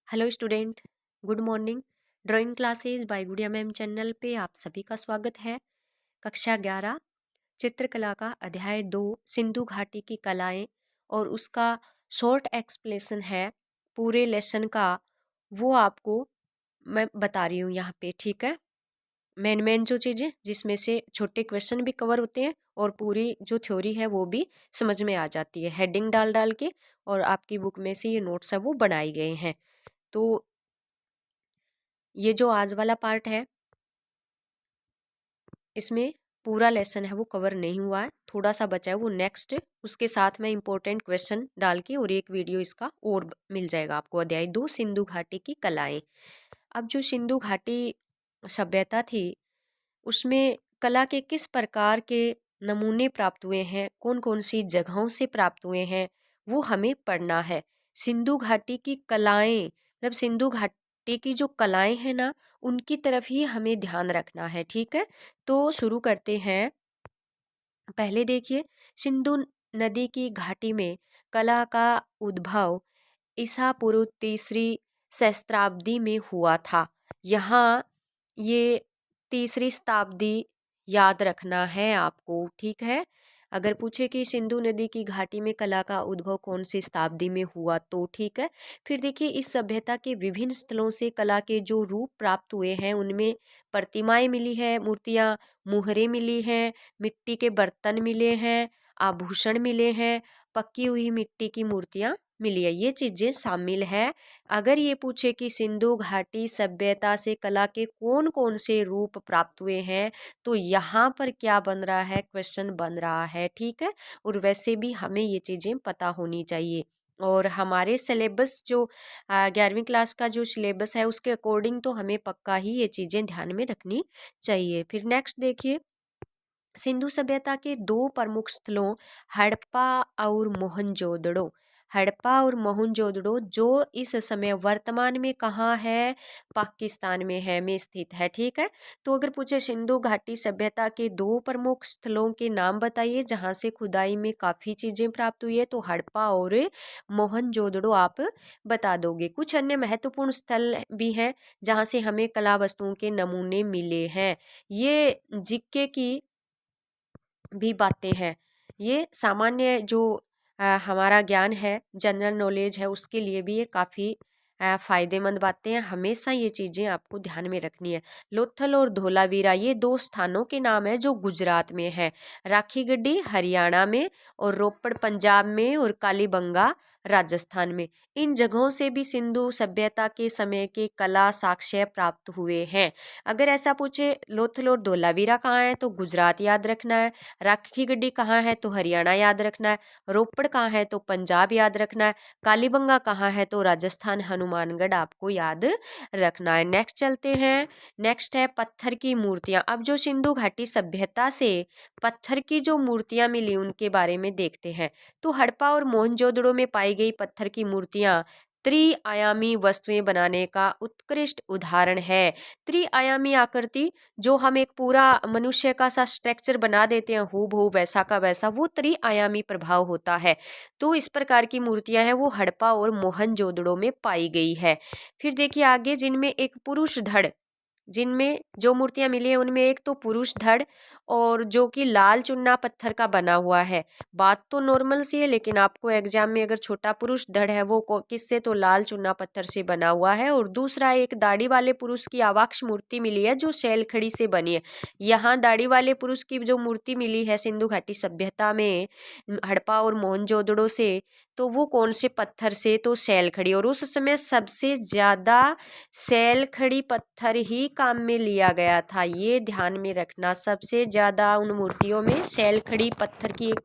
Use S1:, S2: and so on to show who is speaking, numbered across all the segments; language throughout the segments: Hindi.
S1: Hello student, good morning. Drawing classes bye गुड़िया मैम चैनल पे आप सभी का स्वागत है। कक्षा 11 चित्रकला का अध्याय 2 सिंधु घाटी की कलाएं और उसका शॉर्ट एक्सप्लेनेशन है पूरे लेसन का, वो आपको मैं बता रही हूँ यहाँ पे। ठीक है, मेन जो चीज़ें जिसमें से छोटे क्वेश्चन भी कवर होते हैं और पूरी जो थ्योरी है वो भी समझ में आ जाती है, हेडिंग डाल डाल के। और आपकी बुक में से ये नोट्स है वो बनाए गए हैं। तो ये जो आज वाला पार्ट है इसमें पूरा लेसन है वो कवर नहीं हुआ है, थोड़ा सा बचा है वो नेक्स्ट, उसके साथ में इंपॉर्टेंट क्वेश्चन डाल के और एक वीडियो इसका और मिल जाएगा आपको। अध्याय 2 सिंधु घाटी की कलाएं। अब जो सिंधु घाटी सभ्यता थी उसमें कला के किस प्रकार के नमूने प्राप्त हुए हैं, कौन कौन सी जगहों से प्राप्त हुए हैं, वो हमें पढ़ना है। सिंधु घाटी की कलाएं मतलब सिंधु घाटी की जो कलाएं हैं ना, उनकी तरफ ही हमें ध्यान रखना है। ठीक है, तो शुरू करते हैं। पहले देखिए, सिंधु नदी की घाटी में कला का उद्भव ईसा पूर्व तीसरी सहस्त्राब्दी में हुआ था। यहाँ ये तीसरी शताब्दी याद रखना है आपको। ठीक है, अगर पूछे कि सिंधु नदी की घाटी में कला का उद्भव कौन सी शताब्दी में हुआ तो ठीक है। फिर देखिए, इस सभ्यता के विभिन्न स्थलों से कला के जो रूप प्राप्त हुए हैं उनमें प्रतिमाएं मिली है, मूर्तियां, मुहरें मिली हैं, मिट्टी के बर्तन मिले हैं, आभूषण मिले हैं, पक्की हुई मिट्टी की मूर्तियां मिली है, ये चीजें शामिल है। अगर ये पूछे कि सिंधु घाटी सभ्यता से कला के कौन कौन से रूप प्राप्त हुए हैं तो यहाँ पर क्या बन रहा है, क्वेश्चन बन रहा है। ठीक है, और वैसे भी हमें ये चीजें पता होनी चाहिए। और हमारे सिलेबस जो 11वीं क्लास का जो सिलेबस है उसके अकॉर्डिंग तो हमें पक्का ही ये चीजें ध्यान में रखनी चाहिए। फिर नेक्स्ट देखिए, सिंधु सभ्यता के दो प्रमुख स्थलों हड़प्पा और मोहनजोदड़ो। हड़प्पा और मोहनजोदड़ो जो इस समय वर्तमान में कहाँ है, पाकिस्तान में है, में स्थित है। ठीक है, तो अगर पूछे सिंधु घाटी सभ्यता के दो प्रमुख स्थलों के नाम बताइए जहाँ से खुदाई में काफ़ी चीज़ें प्राप्त हुई है, तो हड़प्पा और मोहनजोदड़ो आप बता दोगे। कुछ अन्य महत्वपूर्ण स्थल भी हैं जहाँ से हमें कला वस्तुओं के नमूने मिले हैं। ये जिक्के की भी बातें हैं, ये सामान्य जो हमारा ज्ञान है, जनरल नॉलेज है, उसके लिए भी ये काफ़ी फायदेमंद बातें हैं। हमेशा ये चीज़ें आपको ध्यान में रखनी है। लोथल और धोलावीरा ये दो स्थानों के नाम है जो गुजरात में है, राखी गड्डी हरियाणा में और रोपड़ पंजाब में और कालीबंगा राजस्थान में। इन जगहों से भी सिंधु सभ्यता के समय के कला साक्ष्य प्राप्त हुए हैं। अगर ऐसा पूछे लोथल और धोलावीरा कहाँ है तो गुजरात याद रखना है, राखी गड्डी कहाँ है तो हरियाणा याद रखना है, रोपड़ कहाँ है तो पंजाब याद रखना है, कालीबंगा कहाँ है तो राजस्थान हनुमानगढ़ आपको याद रखना है। नेक्स्ट चलते हैं। नेक्स्ट है पत्थर की मूर्तियां। अब जो सिंधु घाटी सभ्यता से पत्थर की जो मूर्तियां मिली उनके बारे में देखते हैं। तो हड़प्पा और मोहनजोदड़ो में पाई गई पत्थर की मूर्तियां त्रिआयामी वस्तुएं बनाने का उत्कृष्ट उदाहरण है। त्रिआयामी आकृति जो हम एक पूरा मनुष्य का सा स्ट्रक्चर बना देते हैं हूबहू वैसा का वैसा, वो त्रिआयामी प्रभाव होता है। तो इस प्रकार की मूर्तियां हैं वो हड़प्पा और मोहनजोदड़ो में पाई गई है। फिर देखिए आगे, जिनमें एक पुरुष धड़, जिनमें जो मूर्तियां मिली है उनमें एक तो पुरुष धड़ और जो कि लाल चूना पत्थर का बना हुआ है। बात तो नॉर्मल सी है, लेकिन आपको एग्जाम में अगर छोटा पुरुष धड़ है वो किससे, तो लाल चूना पत्थर से बना हुआ है। और दूसरा एक दाढ़ी वाले पुरुष की आवाक्ष मूर्ति मिली है जो शैलखड़ी से बनी है। यहाँ दाढ़ी वाले पुरुष की जो मूर्ति मिली है सिंधु घाटी सभ्यता में हड़प्पा और मोहनजोदड़ो से, तो वो कौन से पत्थर से, तो शैलखड़ी। और उस समय सबसे ज्यादा शैलखड़ी पत्थर ही काम में लिया गया था, ये ध्यान में रखना। सबसे ज्यादा उन मूर्तियों में शैलखड़ी पत्थर की एक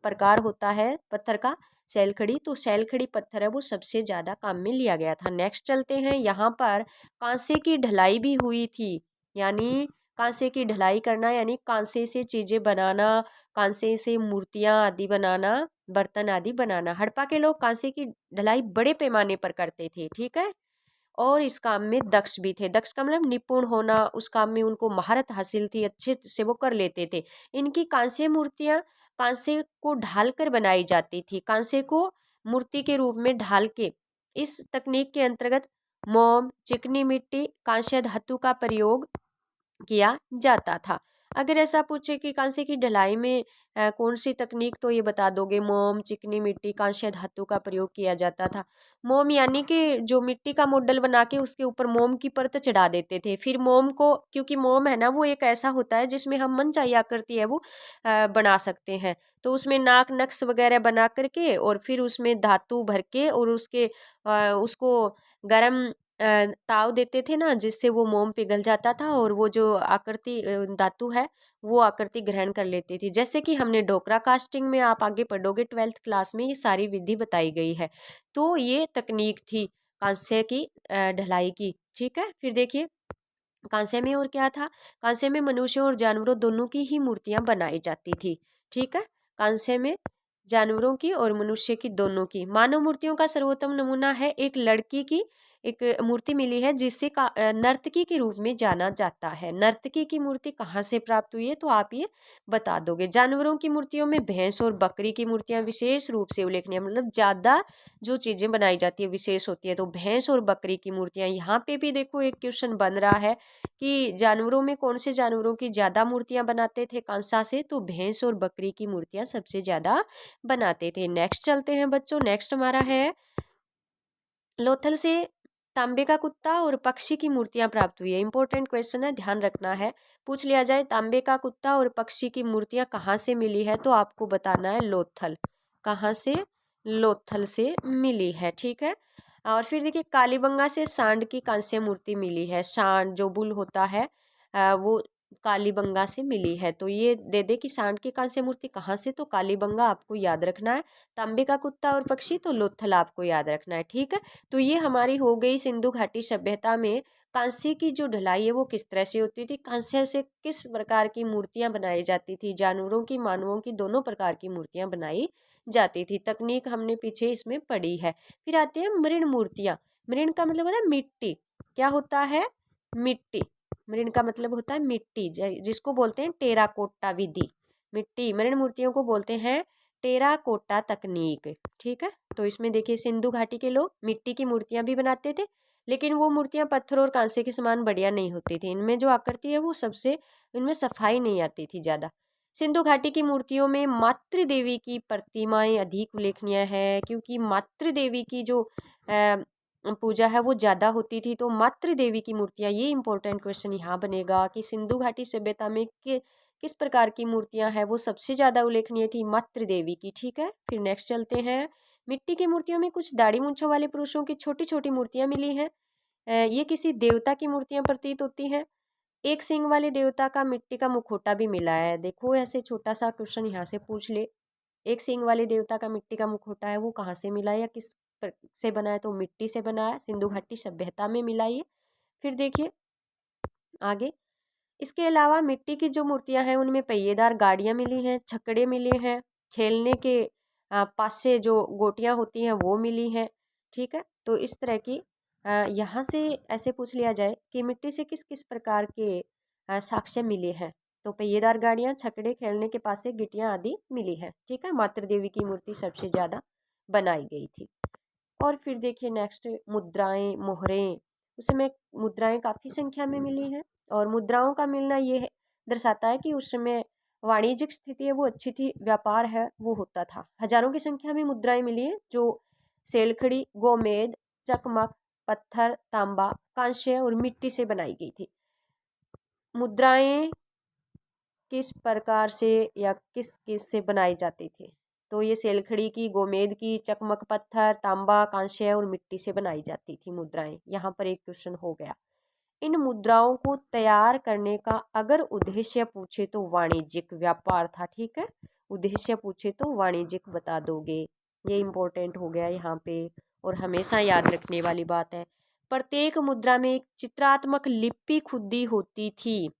S1: प्रकार होता है पत्थर का, शैलखड़ी, तो शैलखड़ी पत्थर है वो सबसे ज्यादा काम में लिया गया था। नेक्स्ट चलते हैं, यहाँ पर कांसे की ढलाई भी हुई थी, यानी कांसे की ढलाई करना यानी कांसे से चीजें बनाना, कांसे से मूर्तियां आदि बनाना, बर्तन आदि बनाना। हड़प्पा के लोग कांसे की ढलाई बड़े पैमाने पर करते थे। ठीक है, और इस काम में दक्ष भी थे। दक्ष का मतलब निपुण होना, उस काम में उनको महारत हासिल थी, अच्छे से वो कर लेते थे। इनकी कांस्य मूर्तियां कांसे को ढाल कर बनाई जाती थी, कांसे को मूर्ति के रूप में ढाल के। इस तकनीक के अंतर्गत मोम, चिकनी मिट्टी, कांस्य धातु का प्रयोग किया जाता था। अगर ऐसा पूछे कि कांसे की ढलाई में कौन सी तकनीक, तो ये बता दोगे मोम, चिकनी मिट्टी, कांस्य धातु का प्रयोग किया जाता था। मोम यानी कि जो मिट्टी का मॉडल बना के उसके ऊपर मोम की परत चढ़ा देते थे। फिर मोम को, क्योंकि मोम है ना वो एक ऐसा होता है जिसमें हम मनचाही आकृति है वो बना सकते हैं। तो उसमें नाक नक्श वगैरह बना करके और फिर उसमें धातु भर के और उसको गरम ताव देते थे ना, जिससे वो मोम पिघल जाता था और वो जो आकृति धातु है वो आकृति ग्रहण कर लेती थी। जैसे कि हमने डोकरा कास्टिंग में, आप आगे पढ़ोगे 12th क्लास में, ये सारी विधि बताई गई है। तो ये तकनीक थी कांस्य की ढलाई की। ठीक है, फिर देखिए कांसे में और क्या था। कांसे में मनुष्यों और जानवरों दोनों की ही मूर्तियां बनाई जाती थी। ठीक है, कांसे में जानवरों की और मनुष्य की दोनों की। मानव मूर्तियों का सर्वोत्तम नमूना है एक लड़की की एक मूर्ति मिली है जिसे नर्तकी के रूप में जाना जाता है। नर्तकी की मूर्ति कहाँ से प्राप्त हुई है, तो आप ये बता दोगे। जानवरों की मूर्तियों में भैंस और बकरी की मूर्तियां विशेष रूप से उल्लेखनीय, मतलब ज्यादा जो चीजें बनाई जाती है विशेष होती है, तो भैंस और बकरी की मूर्तियां। यहाँ पे भी देखो एक क्वेश्चन बन रहा है कि जानवरों में कौन से जानवरों की ज्यादा मूर्तियां बनाते थे कांसा से, तो भैंस और बकरी की मूर्तियां सबसे ज्यादा बनाते थे। नेक्स्ट चलते हैं बच्चों, नेक्स्ट हमारा है लोथल से तांबे का कुत्ता और पक्षी की मूर्तियां प्राप्त हुई है। इंपॉर्टेंट क्वेश्चन है, ध्यान रखना है। पूछ लिया जाए तांबे का कुत्ता और पक्षी की मूर्तियां कहाँ से मिली है, तो आपको बताना है लोथल। कहाँ से? लोथल से मिली है। ठीक है, और फिर देखिए कालीबंगा से सांड की कांस्य मूर्ति मिली है। सांड जो बुल होता है वो कालीबंगा से मिली है। तो ये दे दे कि सांड की कांस्य मूर्ति कहाँ से, तो कालीबंगा आपको याद रखना है। तांबे का कुत्ता और पक्षी तो लोथल आपको याद रखना है। ठीक है, तो ये हमारी हो गई सिंधु घाटी सभ्यता में कांसे की जो ढलाई है वो किस तरह से होती थी, कांसे से किस प्रकार की मूर्तियां बनाई जाती थी, जानवरों की मानवों की दोनों प्रकार की मूर्तियां बनाई जाती थी। तकनीक हमने पीछे इसमें पढ़ी है। फिर आती है मृण मूर्तियां। मृण का मतलब होता है मिट्टी। क्या होता है? मिट्टी। मृण का मतलब होता है मिट्टी, जिसको बोलते हैं टेराकोटा विधि। मिट्टी मृण मूर्तियों को बोलते हैं टेराकोटा तकनीक। ठीक है, तो इसमें देखिए सिंधु घाटी के लोग मिट्टी की मूर्तियां भी बनाते थे, लेकिन वो मूर्तियां पत्थर और कांसे के समान बढ़िया नहीं होती थी। इनमें जो आकृति है वो सबसे, इनमें सफाई नहीं आती थी ज्यादा। सिंधु घाटी की मूर्तियों में मातृ देवी की प्रतिमाएं अधिक उल्लेखनीय है, क्योंकि मातृ देवी की जो पूजा है वो ज्यादा होती थी। तो मातृ देवी की मूर्तियां, ये इंपॉर्टेंट क्वेश्चन यहाँ बनेगा कि सिंधु घाटी सभ्यता में किस प्रकार की मूर्तियां हैं वो सबसे ज्यादा उल्लेखनीय थी, मातृ देवी की। ठीक है, फिर नेक्स्ट चलते हैं। मिट्टी की मूर्तियों में कुछ दाढ़ी मूंछों वाले पुरुषों की छोटी छोटी मूर्तियां मिली हैं। ये किसी देवता की मूर्तियां प्रतीत होती हैं। एक सींग वाले देवता का मिट्टी का मुखौटा भी मिला है। देखो ऐसे छोटा सा क्वेश्चन यहाँ से पूछ ले, एक सींग वाले देवता का मिट्टी का मुखौटा है वो कहाँ से मिला है या से बना है, तो मिट्टी से बना है, सिंधु घाटी सभ्यता में मिला ये। फिर देखिए आगे, इसके अलावा मिट्टी की जो मूर्तियां हैं उनमें पहिएदार गाड़ियां मिली हैं, छकड़े मिले हैं, खेलने के पासे जो गोटियां होती हैं वो मिली हैं। ठीक है, तो इस तरह की यहाँ से ऐसे पूछ लिया जाए कि मिट्टी से किस किस प्रकार के साक्ष्य मिले हैं, तो पहिएदार गाड़ियां, छकड़े, खेलने के पासे, गिटियां आदि मिली हैं। ठीक है, मातृ देवी की मूर्ति सबसे ज्यादा बनाई गई थी। और फिर देखिए नेक्स्ट, मुद्राएं, मोहरें। उस समय मुद्राएं काफ़ी संख्या में मिली हैं, और मुद्राओं का मिलना ये दर्शाता है कि उस समय वाणिज्यिक स्थिति है वो अच्छी थी, व्यापार है वो होता था। हजारों की संख्या में मुद्राएं मिली हैं जो सेलखड़ी, गोमेद, चकमक, पत्थर, तांबा, कांस्य और मिट्टी से बनाई गई थी। मुद्राएं किस प्रकार से या किस किस से बनाई जाती थी, तो ये सेलखड़ी की, गोमेद की, चकमक पत्थर, तांबा, कांस्य और मिट्टी से बनाई जाती थी मुद्राएं। यहाँ पर एक क्वेश्चन हो गया। इन मुद्राओं को तैयार करने का अगर उद्देश्य पूछे तो वाणिज्यिक, व्यापार था। ठीक है, उद्देश्य पूछे तो वाणिज्यिक बता दोगे। ये इंपॉर्टेंट हो गया यहाँ पे, और हमेशा याद रखने वाली बात है। प्रत्येक मुद्रा में एक चित्रात्मक लिपि खुदी होती थी।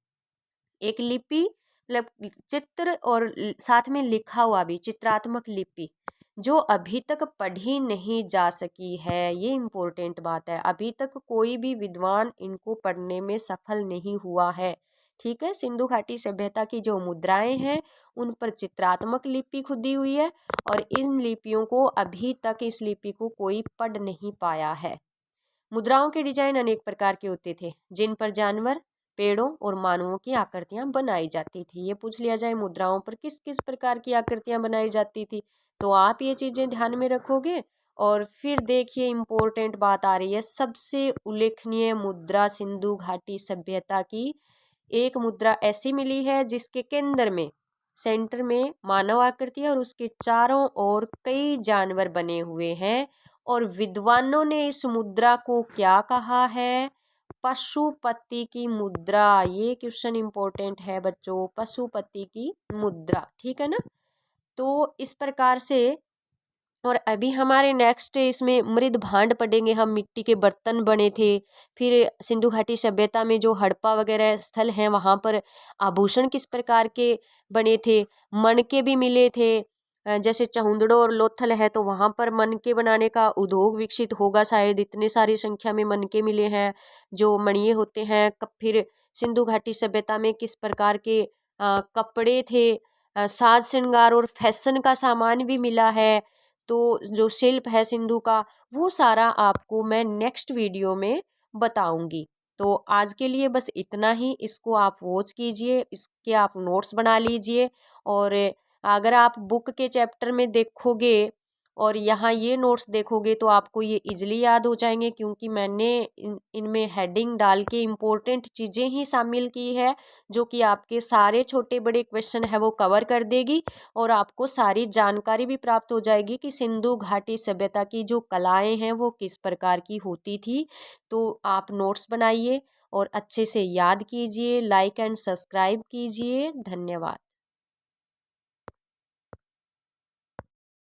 S1: एक लिपि मतलब चित्र और साथ में लिखा हुआ भी, चित्रात्मक लिपि जो अभी तक पढ़ी नहीं जा सकी है। ये इम्पोर्टेंट बात है, अभी तक कोई भी विद्वान इनको पढ़ने में सफल नहीं हुआ है। ठीक है, सिंधु घाटी सभ्यता की जो मुद्राएं हैं उन पर चित्रात्मक लिपि खुदी हुई है, और इन लिपियों को अभी तक, इस लिपि को कोई पढ़ नहीं पाया है। मुद्राओं के डिजाइन अनेक प्रकार के होते थे जिन पर जानवर, पेड़ों और मानवों की आकृतियां बनाई जाती थी। ये पूछ लिया जाए मुद्राओं पर किस किस प्रकार की आकृतियां बनाई जाती थी, तो आप ये चीजें ध्यान में रखोगे। और फिर देखिए इम्पोर्टेंट बात आ रही है, सबसे उल्लेखनीय मुद्रा सिंधु घाटी सभ्यता की एक मुद्रा ऐसी मिली है जिसके केंद्र में, सेंटर में मानव आकृति है और उसके चारों ओर कई जानवर बने हुए हैं। और विद्वानों ने इस मुद्रा को क्या कहा है? पशुपति की मुद्रा। ये क्वेश्चन इंपॉर्टेंट है बच्चों, पशुपति की मुद्रा, ठीक है ना। तो इस प्रकार से, और अभी हमारे नेक्स्ट इसमें मृद भांड पढ़ेंगे हम, मिट्टी के बर्तन बने थे। फिर सिंधु घाटी सभ्यता में जो हड़प्पा वगैरह स्थल हैं वहाँ पर आभूषण किस प्रकार के बने थे, मनके भी मिले थे। जैसे चहुंदड़ो और लोथल है तो वहाँ पर मनके बनाने का उद्योग विकसित होगा शायद, इतने सारी संख्या में मनके मिले हैं जो मणिये होते हैं। फिर सिंधु घाटी सभ्यता में किस प्रकार के कपड़े थे, साज श्रृंगार और फैशन का सामान भी मिला है। तो जो शिल्प है सिंधु का, वो सारा आपको मैं नेक्स्ट वीडियो में बताऊंगी। तो आज के लिए बस इतना ही, इसको आप वॉच कीजिए, इसके आप नोट्स बना लीजिए। और अगर आप बुक के चैप्टर में देखोगे और यहाँ ये नोट्स देखोगे तो आपको ये इजीली याद हो जाएंगे, क्योंकि मैंने इनमें हेडिंग डाल के इम्पोर्टेंट चीज़ें ही शामिल की है जो कि आपके सारे छोटे बड़े क्वेश्चन है वो कवर कर देगी। और आपको सारी जानकारी भी प्राप्त हो जाएगी कि सिंधु घाटी सभ्यता की जो कलाएं हैं वो किस प्रकार की होती थी। तो आप नोट्स बनाइए और अच्छे से याद कीजिए, लाइक एंड सब्सक्राइब कीजिए। धन्यवाद।